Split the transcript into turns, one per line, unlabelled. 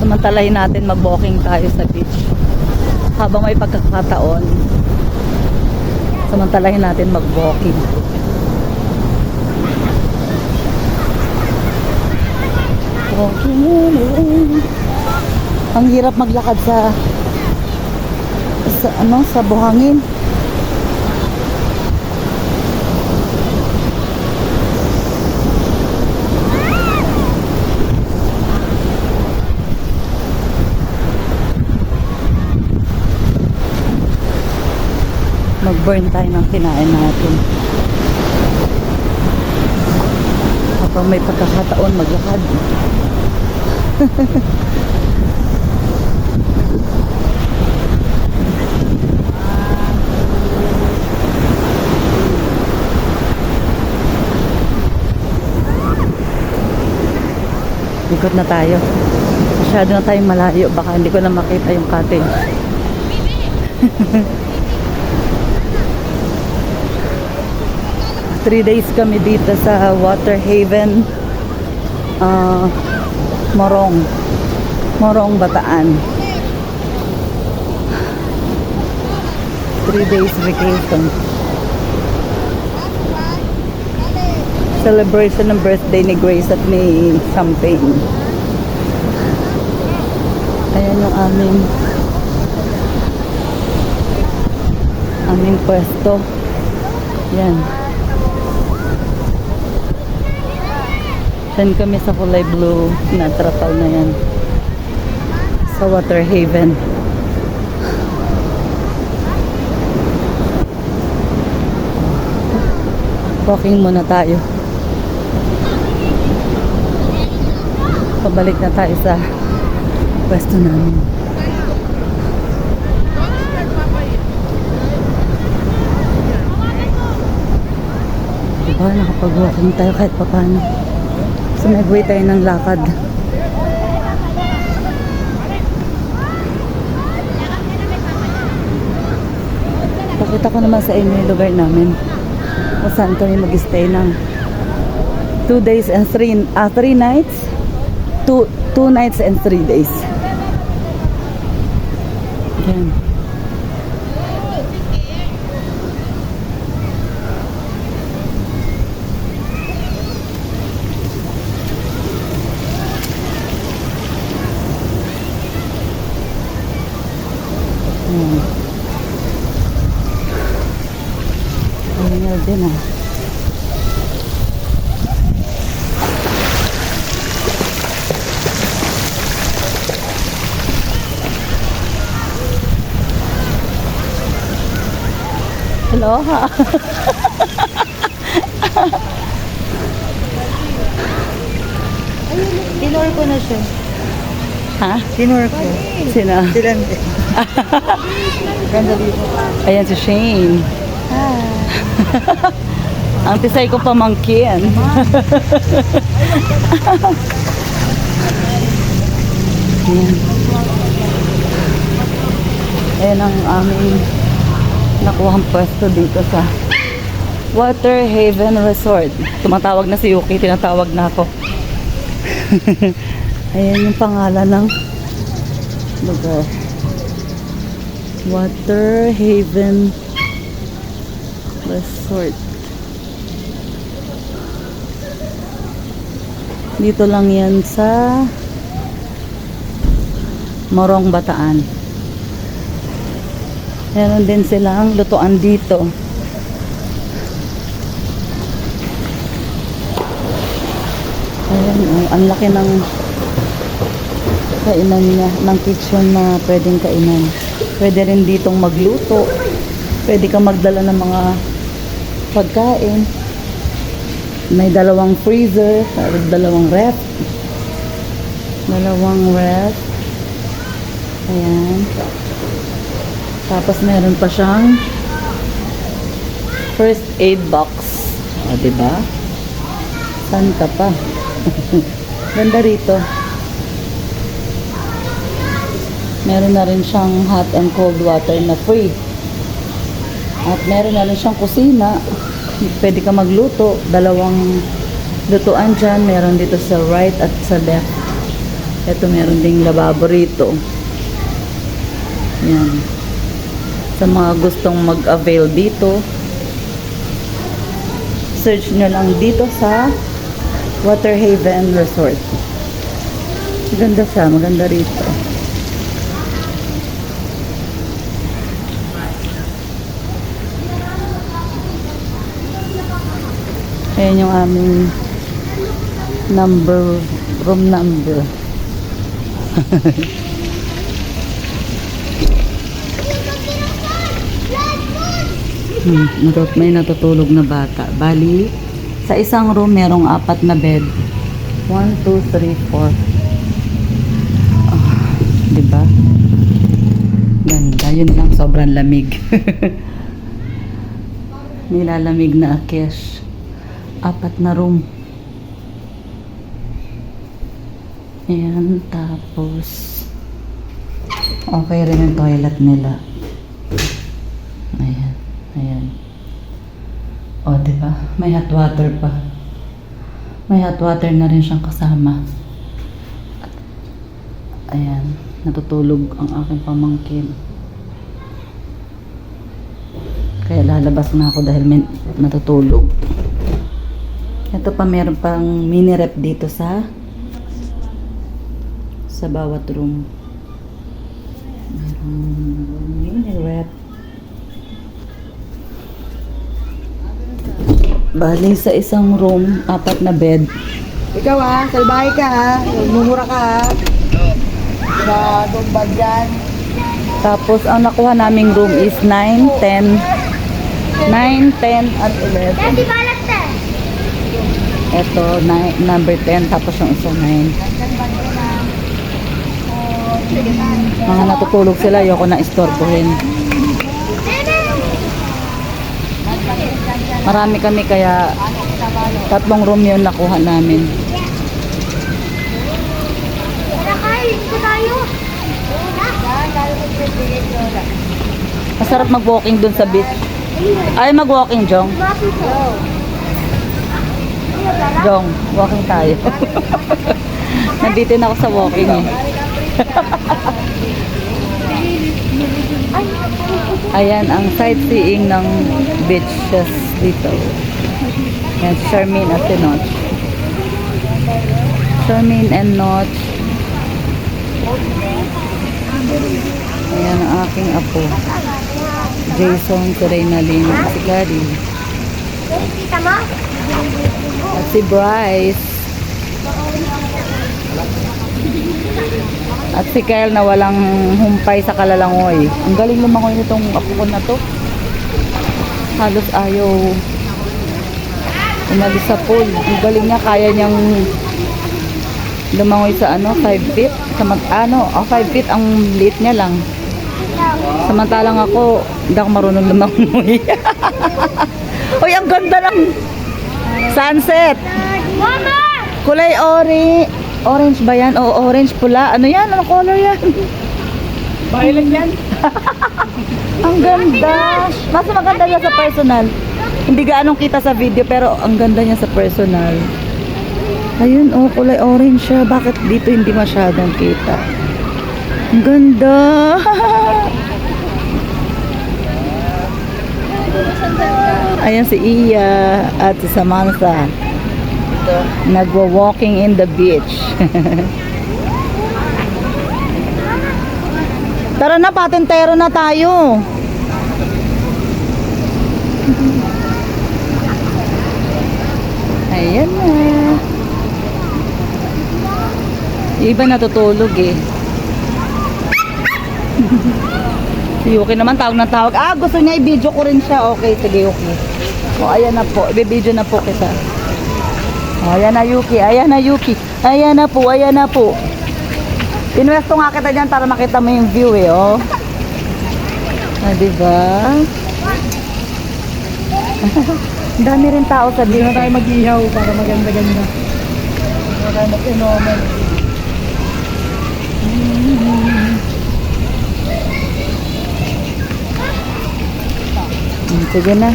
Samantalahin natin mag-walking tayo sa beach. Habang may pagkakataon, samantalahin natin mag-walking. Walking. Ang hirap maglakad sa sa buhangin. Mag-burn tayo ng kinain natin. Kapag may pagkakataon maglakad. Ikot na tayo. Masyado na tayong malayo. Baka hindi ko na makita yung cottage. 3 days kami dito sa Water Haven, Morong, Bataan. 3 days vacation. Celebration ng birthday ni Grace at ni Champagne. Ayan yung aming pwesto. Yan. Then kami sa kulay blue na trapal na yan. Sa Water Haven. Walking muna tayo. Pabalik na tayo sa pwesto namin. Diba, nakapag-walking tayo kahit paano. Sumagway tayo ng lakad. Pakita ko naman sa inyo yung lugar namin. Kung saan kami mag-stay ng 2 days and 3 nights. 2 nights and 3 days. Yan. Ayan din ah. Hello ha.
Tinor ko na siya.
Ha?
Tinor ko.
Sino?
Silante. Ganda dito.
Ayan si Shane. Ang tisay ko pamangkin. Ayan ang aming nakuhang pwesto dito sa Water Haven Resort. Tumatawag na si Yuki, tinatawag na ako. Ayan yung pangalan ng lugar. Water Haven Resort. Dito lang yan sa Morong, Bataan. Meron din silang lutuan dito. Ayan, ang laki ng kainan niya, ng kitchen na pwedeng kainan. Pwede rin ditong magluto. Pwede kang magdala ng mga pagkain. May dalawang freezer, dalawang ref. Ayan. Tapos meron pa siyang first aid box. O, diba? Saan ka pa? Ganda rito. Meron na rin siyang hot and cold water na free. At meron na rin siyang kusina. Pwede ka magluto. Dalawang lutuan dyan. Meron dito sa right at sa left. Ito meron ding lababo rito. Yan. Sa mga gustong mag-avail dito, search nyo lang dito sa Water Haven Resort. Maganda siya, maganda rito. Ayan yung aming room number. May natutulog na bata. Bali, sa isang room merong 4 na bed. 1, 2, 3, 4. Diba? Ganda. Yun lang, sobrang lamig. Nilalamig na Akesh. 4 na room. Ayan, tapos okay rin yung toilet nila. Ayan, ayan. O, diba? May hot water pa. May hot water na rin siyang kasama. Ayan, natutulog ang aking pamangkin. Kaya lalabas na ako dahil may natutulog. Ito pa, meron pang mini rep dito sa bawat room. Merong mini rep. Bali, sa isang room, 4 na bed.
Ikaw salbahe ka mumura ka sa dumbag dyan.
Tapos, ang nakuha naming room is 9, 10, 9, 10, at 11. Ito, number 10, tapos yung isa 9. Mga natutulog sila, ayoko na istorbohin. Marami kami kaya 3 room yun nakuha namin. Masarap mag-walking dun sa beach. Ay, mag-walking, Jong. Jong, walking tayo. Nabitin ako sa walking eh. Ayan ang sightseeing ng beaches dito. Ayan, Charmaine at si Notch. Charmaine and Notch. Ayan ang aking apo. Jason, si Reynalyn, si Gary. At si Bryce. At si Kyle na walang humpay sa kalalangoy. Ang galing lumangoy nitong apo ko na to. Halos ayaw umalis sa pool. Ang galing niya, kaya niyang lumangoy sa 5 feet. 5 feet ang liit niya lang. Samantalang ako, hindi ako marunong lumangoy. Uy, ang ganda ng sunset.
Mama!
Kulay orange ba yan? O orange pula. Ano yan? Anong color yan?
Violet yan.
Ang ganda. Mas maganda niya sa personal. Hindi gaanong kita sa video pero ang ganda niya sa personal. Ayun, kulay orange siya. Bakit dito hindi masyadong kita? Ang ganda. Ayan si Iya at si Samantha. Nagwa-walking in the beach. Tara na, patintero na tayo. Ayan na. Yung iba natutulog eh. Si Yuki naman tawag na tawag. Gusto niya i-video ko rin siya. Okay, sige Yuki. Ayan na po. I-video na po kita. Ayan na Yuki. Ayan na Yuki. Ayan na po. Ayan na po. Pinwesto nga kita dyan para makita mo yung view eh. Diba? Ang dami rin tao sa
Hindi
beach.
na tayo mag-ihaw para maganda-ganda. Hindi na tayo mag-inoman.
Sige na.